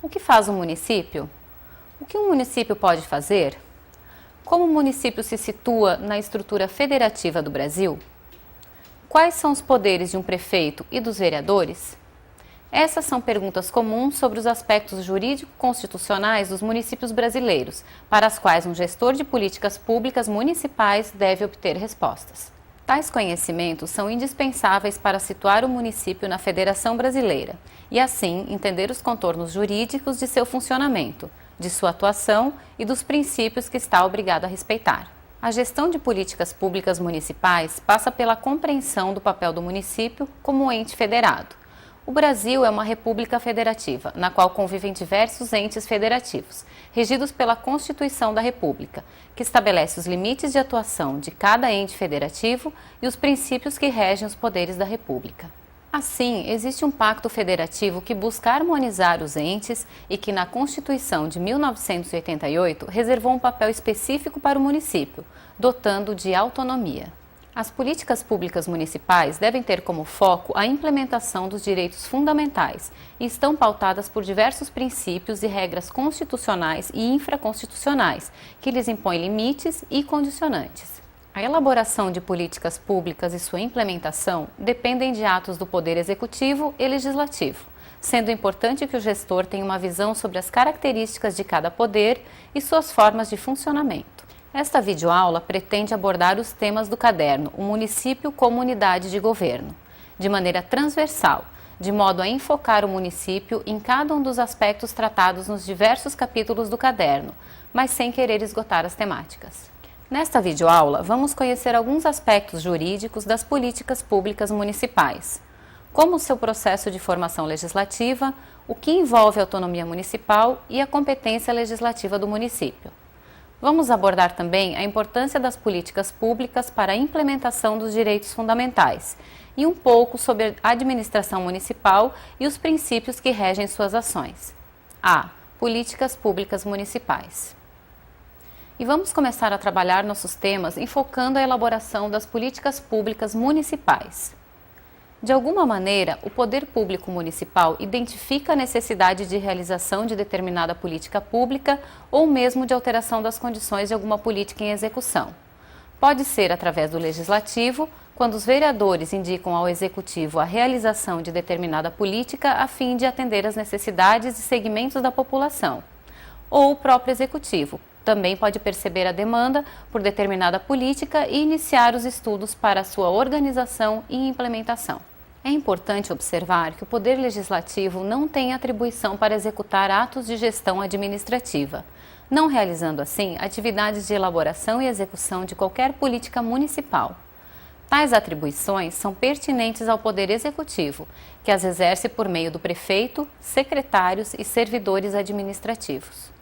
O que faz um município? O que um município pode fazer? Como o município se situa na estrutura federativa do Brasil? Quais são os poderes de um prefeito e dos vereadores? Essas são perguntas comuns sobre os aspectos jurídico-constitucionais dos municípios brasileiros, para as quais um gestor de políticas públicas municipais deve obter respostas. Tais conhecimentos são indispensáveis para situar o município na Federação Brasileira e, assim, entender os contornos jurídicos de seu funcionamento, de sua atuação e dos princípios que está obrigado a respeitar. A gestão de políticas públicas municipais passa pela compreensão do papel do município como ente federado. O Brasil é uma república federativa, na qual convivem diversos entes federativos, regidos pela Constituição da República, que estabelece os limites de atuação de cada ente federativo e os princípios que regem os poderes da República. Assim, existe um pacto federativo que busca harmonizar os entes e que, na Constituição de 1988, reservou um papel específico para o município, dotando-o de autonomia. As políticas públicas municipais devem ter como foco a implementação dos direitos fundamentais e estão pautadas por diversos princípios e regras constitucionais e infraconstitucionais, que lhes impõem limites e condicionantes. A elaboração de políticas públicas e sua implementação dependem de atos do Poder Executivo e Legislativo, sendo importante que o gestor tenha uma visão sobre as características de cada poder e suas formas de funcionamento. Esta videoaula pretende abordar os temas do caderno O Município como Unidade de Governo, de maneira transversal, de modo a enfocar o município em cada um dos aspectos tratados nos diversos capítulos do caderno, mas sem querer esgotar as temáticas. Nesta videoaula, vamos conhecer alguns aspectos jurídicos das políticas públicas municipais, como o seu processo de formação legislativa, o que envolve a autonomia municipal e a competência legislativa do município. Vamos abordar também a importância das políticas públicas para a implementação dos direitos fundamentais e um pouco sobre a administração municipal e os princípios que regem suas ações. A. Políticas públicas municipais. E vamos começar a trabalhar nossos temas enfocando a elaboração das políticas públicas municipais. De alguma maneira, o poder público municipal identifica a necessidade de realização de determinada política pública ou mesmo de alteração das condições de alguma política em execução. Pode ser através do legislativo, quando os vereadores indicam ao executivo a realização de determinada política a fim de atender às necessidades e segmentos da população, ou o próprio executivo também pode perceber a demanda por determinada política e iniciar os estudos para sua organização e implementação. É importante observar que o Poder Legislativo não tem atribuição para executar atos de gestão administrativa, não realizando assim atividades de elaboração e execução de qualquer política municipal. Tais atribuições são pertinentes ao Poder Executivo, que as exerce por meio do prefeito, secretários e servidores administrativos.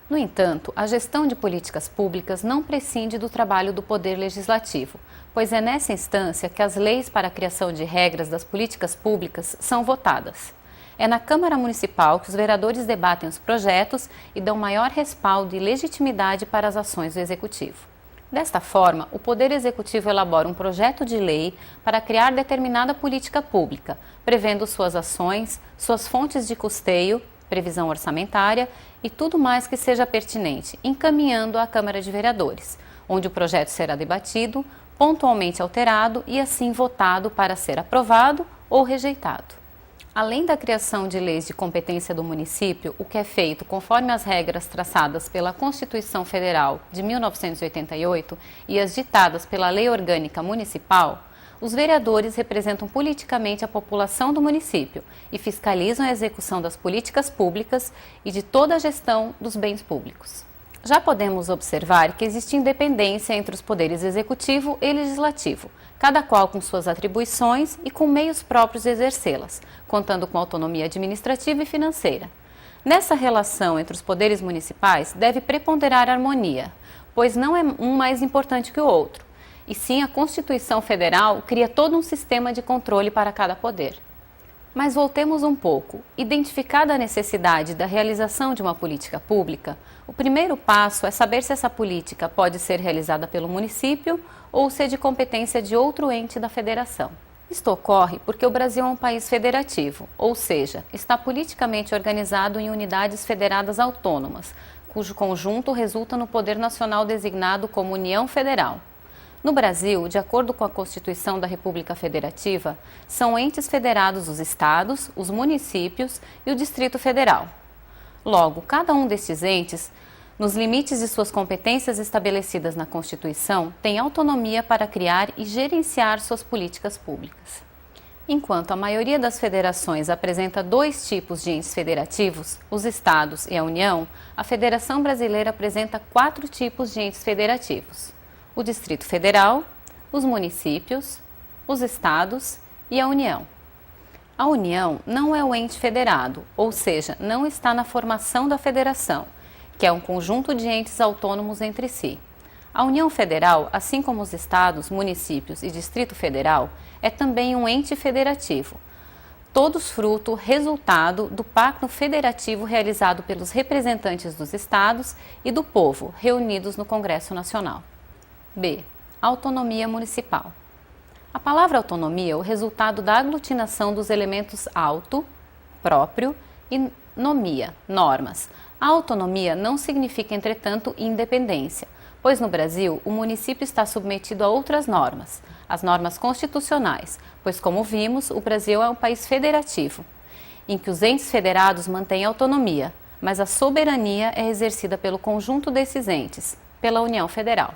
No entanto, a gestão de políticas públicas não prescinde do trabalho do Poder Legislativo, pois é nessa instância que as leis para a criação de regras das políticas públicas são votadas. É na Câmara Municipal que os vereadores debatem os projetos e dão maior respaldo e legitimidade para as ações do Executivo. Desta forma, o Poder Executivo elabora um projeto de lei para criar determinada política pública, prevendo suas ações, suas fontes de custeio, previsão orçamentária e tudo mais que seja pertinente, encaminhando à Câmara de Vereadores, onde o projeto será debatido, pontualmente alterado e assim votado para ser aprovado ou rejeitado. Além da criação de leis de competência do município, o que é feito conforme as regras traçadas pela Constituição Federal de 1988 e as ditadas pela Lei Orgânica Municipal, os vereadores representam politicamente a população do município e fiscalizam a execução das políticas públicas e de toda a gestão dos bens públicos. Já podemos observar que existe independência entre os poderes executivo e legislativo, cada qual com suas atribuições e com meios próprios de exercê-las, contando com autonomia administrativa e financeira. Nessa relação entre os poderes municipais deve preponderar a harmonia, pois não é um mais importante que o outro. E sim, a Constituição Federal cria todo um sistema de controle para cada poder. Mas voltemos um pouco. Identificada a necessidade da realização de uma política pública, o primeiro passo é saber se essa política pode ser realizada pelo município ou se é de competência de outro ente da federação. Isto ocorre porque o Brasil é um país federativo, ou seja, está politicamente organizado em unidades federadas autônomas, cujo conjunto resulta no poder nacional designado como União Federal. No Brasil, de acordo com a Constituição da República Federativa, são entes federados os estados, os municípios e o Distrito Federal. Logo, cada um destes entes, nos limites de suas competências estabelecidas na Constituição, tem autonomia para criar e gerenciar suas políticas públicas. Enquanto a maioria das federações apresenta dois tipos de entes federativos, os estados e a União, a Federação Brasileira apresenta 4 tipos de entes federativos: o Distrito Federal, os municípios, os estados e a União. A União não é o ente federado, ou seja, não está na formação da federação, que é um conjunto de entes autônomos entre si. A União Federal, assim como os estados, municípios e Distrito Federal, é também um ente federativo, todos fruto, resultado do pacto federativo realizado pelos representantes dos estados e do povo, reunidos no Congresso Nacional. B. Autonomia municipal. A palavra autonomia é o resultado da aglutinação dos elementos auto, próprio, e nomia, normas. A autonomia não significa, entretanto, independência, pois no Brasil o município está submetido a outras normas, as normas constitucionais, pois, como vimos, o Brasil é um país federativo, em que os entes federados mantêm autonomia, mas a soberania é exercida pelo conjunto desses entes, pela União Federal.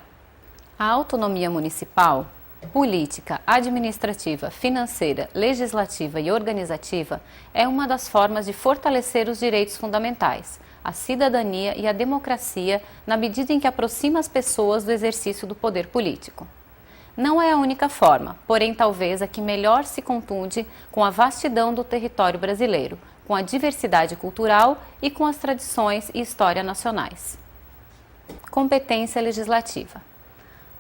A autonomia municipal, política, administrativa, financeira, legislativa e organizativa é uma das formas de fortalecer os direitos fundamentais, a cidadania e a democracia na medida em que aproxima as pessoas do exercício do poder político. Não é a única forma, porém talvez a que melhor se contunde com a vastidão do território brasileiro, com a diversidade cultural e com as tradições e história nacionais. Competência legislativa.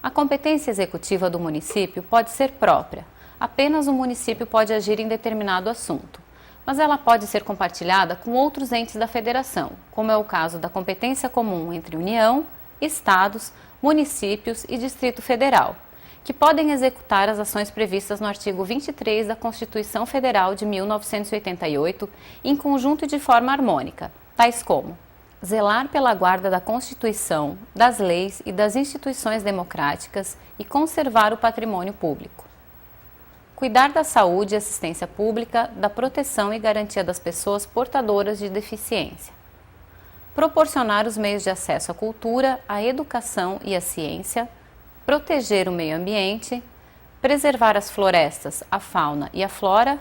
A competência executiva do município pode ser própria. Apenas o município pode agir em determinado assunto, mas ela pode ser compartilhada com outros entes da federação, como é o caso da competência comum entre União, estados, municípios e Distrito Federal, que podem executar as ações previstas no artigo 23 da Constituição Federal de 1988 em conjunto e de forma harmônica, tais como zelar pela guarda da Constituição, das leis e das instituições democráticas e conservar o patrimônio público. Cuidar da saúde e assistência pública, da proteção e garantia das pessoas portadoras de deficiência. Proporcionar os meios de acesso à cultura, à educação e à ciência. Proteger o meio ambiente. Preservar as florestas, a fauna e a flora.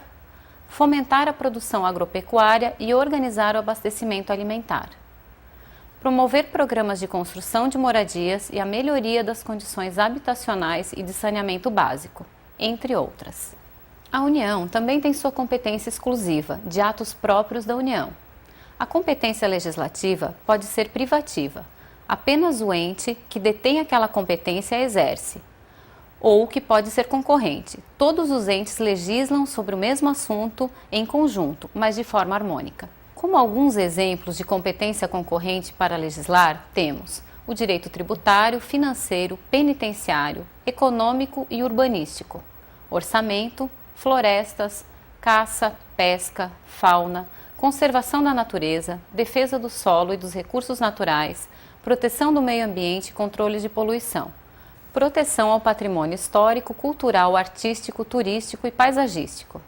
Fomentar a produção agropecuária e organizar o abastecimento alimentar. Promover programas de construção de moradias e a melhoria das condições habitacionais e de saneamento básico, entre outras. A União também tem sua competência exclusiva, de atos próprios da União. A competência legislativa pode ser privativa, apenas o ente que detém aquela competência a exerce, ou que pode ser concorrente. Todos os entes legislam sobre o mesmo assunto em conjunto, mas de forma harmônica. Como alguns exemplos de competência concorrente para legislar, temos o direito tributário, financeiro, penitenciário, econômico e urbanístico, orçamento, florestas, caça, pesca, fauna, conservação da natureza, defesa do solo e dos recursos naturais, proteção do meio ambiente e controle de poluição, proteção ao patrimônio histórico, cultural, artístico, turístico e paisagístico,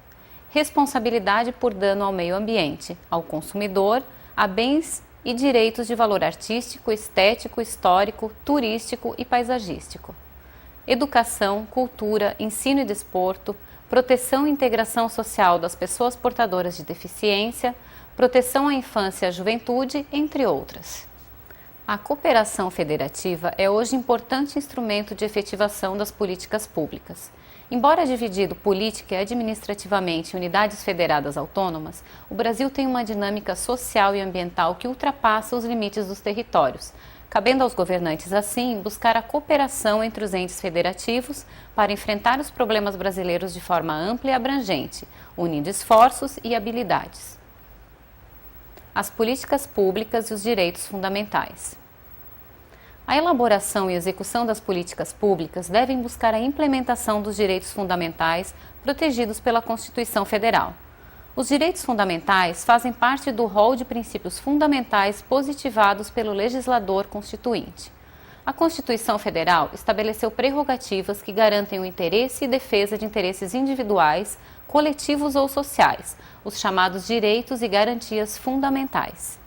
responsabilidade por dano ao meio ambiente, ao consumidor, a bens e direitos de valor artístico, estético, histórico, turístico e paisagístico. Educação, cultura, ensino e desporto, proteção e integração social das pessoas portadoras de deficiência, proteção à infância e à juventude, entre outras. A cooperação federativa é hoje importante instrumento de efetivação das políticas públicas. Embora dividido política e administrativamente em unidades federadas autônomas, o Brasil tem uma dinâmica social e ambiental que ultrapassa os limites dos territórios, cabendo aos governantes, assim, buscar a cooperação entre os entes federativos para enfrentar os problemas brasileiros de forma ampla e abrangente, unindo esforços e habilidades. As políticas públicas e os direitos fundamentais. A elaboração e execução das políticas públicas devem buscar a implementação dos direitos fundamentais protegidos pela Constituição Federal. Os direitos fundamentais fazem parte do rol de princípios fundamentais positivados pelo legislador constituinte. A Constituição Federal estabeleceu prerrogativas que garantem o interesse e defesa de interesses individuais, coletivos ou sociais, os chamados direitos e garantias fundamentais.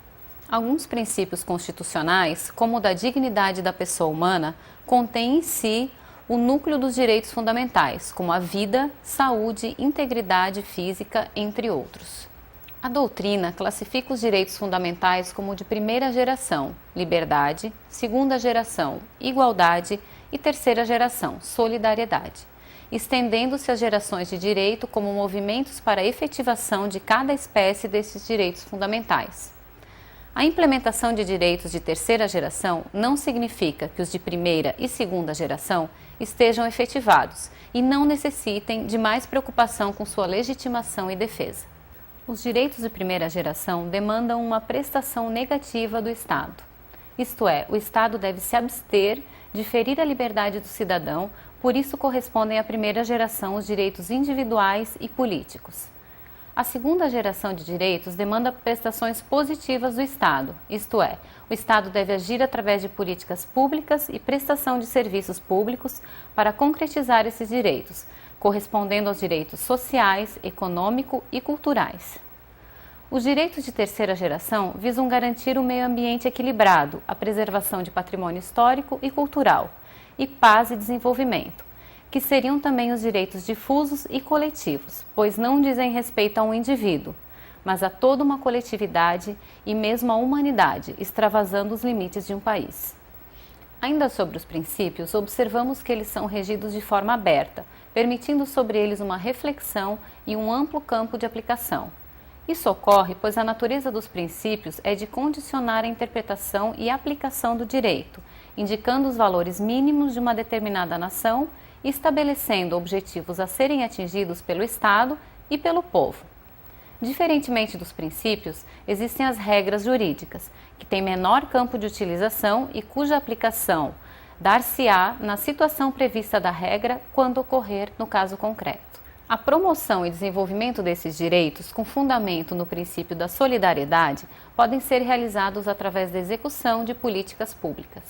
Alguns princípios constitucionais, como o da dignidade da pessoa humana, contêm em si o núcleo dos direitos fundamentais, como a vida, saúde, integridade física, entre outros. A doutrina classifica os direitos fundamentais como de primeira geração, liberdade, segunda geração, igualdade e terceira geração, solidariedade, estendendo-se às gerações de direito como movimentos para a efetivação de cada espécie desses direitos fundamentais. A implementação de direitos de terceira geração não significa que os de primeira e segunda geração estejam efetivados e não necessitem de mais preocupação com sua legitimação e defesa. Os direitos de primeira geração demandam uma prestação negativa do Estado. Isto é, o Estado deve se abster de ferir a liberdade do cidadão, por isso correspondem à primeira geração os direitos individuais e políticos. A segunda geração de direitos demanda prestações positivas do Estado, isto é, o Estado deve agir através de políticas públicas e prestação de serviços públicos para concretizar esses direitos, correspondendo aos direitos sociais, econômico e culturais. Os direitos de terceira geração visam garantir um meio ambiente equilibrado, a preservação de patrimônio histórico e cultural, e paz e desenvolvimento, que seriam também os direitos difusos e coletivos, pois não dizem respeito a um indivíduo, mas a toda uma coletividade e mesmo a humanidade, extravasando os limites de um país. Ainda sobre os princípios, observamos que eles são regidos de forma aberta, permitindo sobre eles uma reflexão e um amplo campo de aplicação. Isso ocorre pois a natureza dos princípios é de condicionar a interpretação e aplicação do direito, indicando os valores mínimos de uma determinada nação e estabelecendo objetivos a serem atingidos pelo Estado e pelo povo. Diferentemente dos princípios, existem as regras jurídicas, que têm menor campo de utilização e cuja aplicação dar-se-á na situação prevista da regra quando ocorrer no caso concreto. A promoção e desenvolvimento desses direitos, com fundamento no princípio da solidariedade, podem ser realizados através da execução de políticas públicas.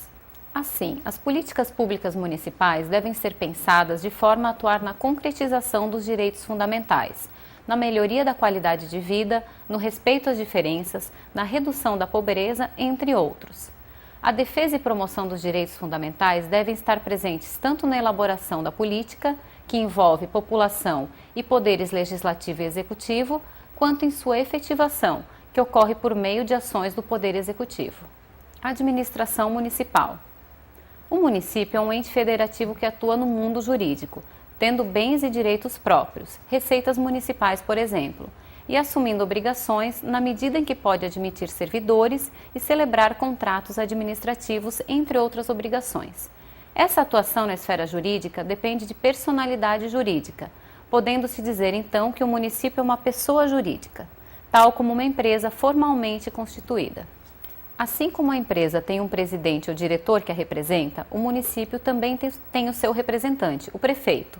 Assim, as políticas públicas municipais devem ser pensadas de forma a atuar na concretização dos direitos fundamentais, na melhoria da qualidade de vida, no respeito às diferenças, na redução da pobreza, entre outros. A defesa e promoção dos direitos fundamentais devem estar presentes tanto na elaboração da política, que envolve população e poderes legislativo e executivo, quanto em sua efetivação, que ocorre por meio de ações do Poder Executivo. Administração municipal. O município é um ente federativo que atua no mundo jurídico, tendo bens e direitos próprios, receitas municipais, por exemplo, e assumindo obrigações na medida em que pode admitir servidores e celebrar contratos administrativos, entre outras obrigações. Essa atuação na esfera jurídica depende de personalidade jurídica, podendo-se dizer então que o município é uma pessoa jurídica, tal como uma empresa formalmente constituída. Assim como a empresa tem um presidente ou diretor que a representa, o município também tem o seu representante, o prefeito.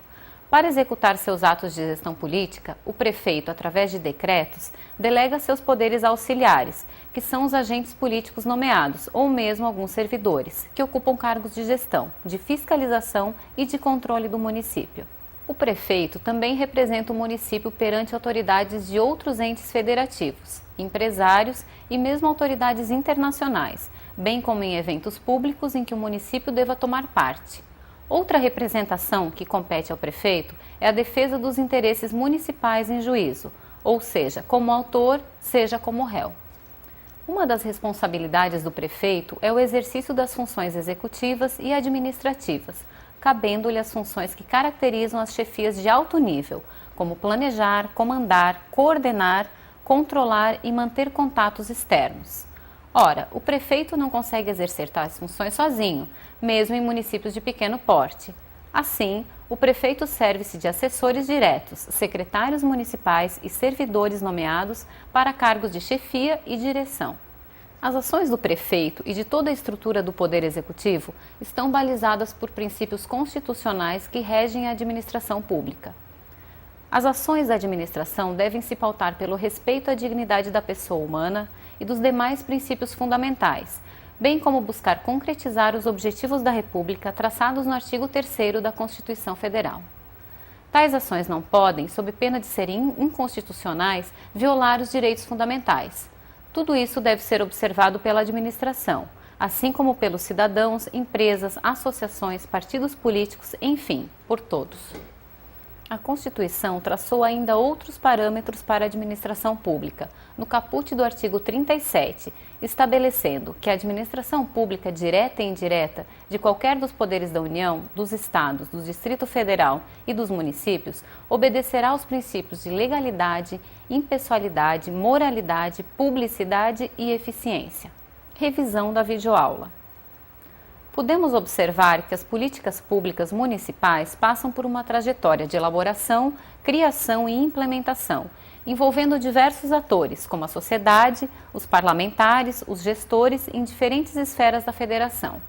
Para executar seus atos de gestão política, o prefeito, através de decretos, delega seus poderes auxiliares, que são os agentes políticos nomeados, ou mesmo alguns servidores, que ocupam cargos de gestão, de fiscalização e de controle do município. O prefeito também representa o município perante autoridades de outros entes federativos, empresários e mesmo autoridades internacionais, bem como em eventos públicos em que o município deva tomar parte. Outra representação que compete ao prefeito é a defesa dos interesses municipais em juízo, ou seja, como autor, seja como réu. Uma das responsabilidades do prefeito é o exercício das funções executivas e administrativas, cabendo-lhe as funções que caracterizam as chefias de alto nível, como planejar, comandar, coordenar, controlar e manter contatos externos. Ora, o prefeito não consegue exercer tais funções sozinho, mesmo em municípios de pequeno porte. Assim, o prefeito serve-se de assessores diretos, secretários municipais e servidores nomeados para cargos de chefia e direção. As ações do prefeito e de toda a estrutura do Poder Executivo estão balizadas por princípios constitucionais que regem a administração pública. As ações da administração devem se pautar pelo respeito à dignidade da pessoa humana e dos demais princípios fundamentais, bem como buscar concretizar os objetivos da República traçados no artigo 3º da Constituição Federal. Tais ações não podem, sob pena de serem inconstitucionais, violar os direitos fundamentais. Tudo isso deve ser observado pela administração, assim como pelos cidadãos, empresas, associações, partidos políticos, enfim, por todos. A Constituição traçou ainda outros parâmetros para a administração pública, no caput do artigo 37, estabelecendo que a administração pública direta e indireta de qualquer dos poderes da União, dos Estados, do Distrito Federal e dos municípios obedecerá aos princípios de legalidade, impessoalidade, moralidade, publicidade e eficiência. Revisão da videoaula. Podemos observar que as políticas públicas municipais passam por uma trajetória de elaboração, criação e implementação, envolvendo diversos atores, como a sociedade, os parlamentares, os gestores em diferentes esferas da federação.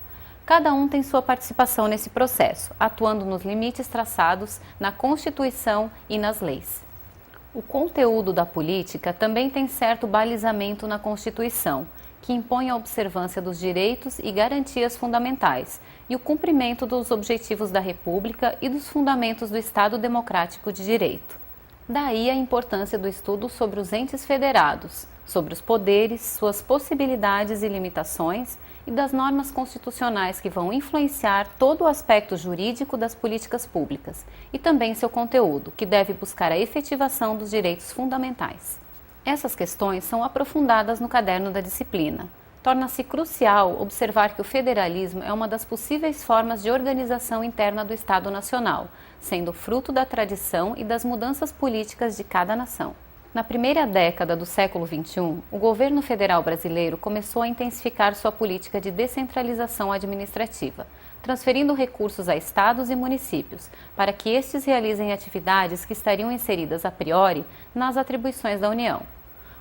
Cada um tem sua participação nesse processo, atuando nos limites traçados na Constituição e nas leis. O conteúdo da política também tem certo balizamento na Constituição, que impõe a observância dos direitos e garantias fundamentais e o cumprimento dos objetivos da República e dos fundamentos do Estado Democrático de Direito. Daí a importância do estudo sobre os entes federados, sobre os poderes, suas possibilidades e limitações e das normas constitucionais que vão influenciar todo o aspecto jurídico das políticas públicas e também seu conteúdo, que deve buscar a efetivação dos direitos fundamentais. Essas questões são aprofundadas no caderno da disciplina. Torna-se crucial observar que o federalismo é uma das possíveis formas de organização interna do Estado Nacional, sendo fruto da tradição e das mudanças políticas de cada nação. Na primeira década do século XXI, o governo federal brasileiro começou a intensificar sua política de descentralização administrativa, transferindo recursos a estados e municípios, para que estes realizem atividades que estariam inseridas a priori nas atribuições da União.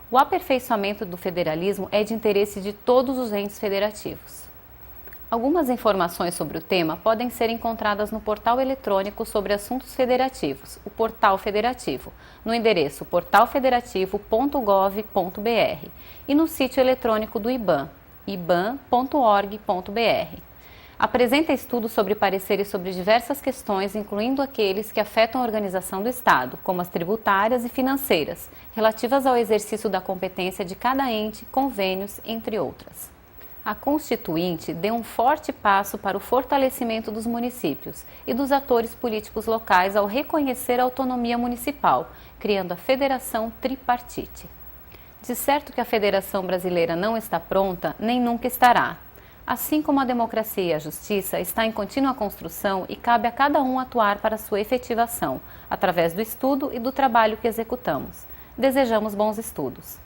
O aperfeiçoamento do federalismo é de interesse de todos os entes federativos. Algumas informações sobre o tema podem ser encontradas no portal eletrônico sobre assuntos federativos, o Portal Federativo, no endereço portalfederativo.gov.br e no sítio eletrônico do IBAM, iban.org.br. Apresenta estudos sobre pareceres sobre diversas questões, incluindo aqueles que afetam a organização do Estado, como as tributárias e financeiras, relativas ao exercício da competência de cada ente, convênios, entre outras. A Constituinte deu um forte passo para o fortalecimento dos municípios e dos atores políticos locais ao reconhecer a autonomia municipal, criando a Federação Tripartite. De certo que a Federação Brasileira não está pronta, nem nunca estará. Assim como a democracia e a justiça está em contínua construção e cabe a cada um atuar para sua efetivação, através do estudo e do trabalho que executamos. Desejamos bons estudos.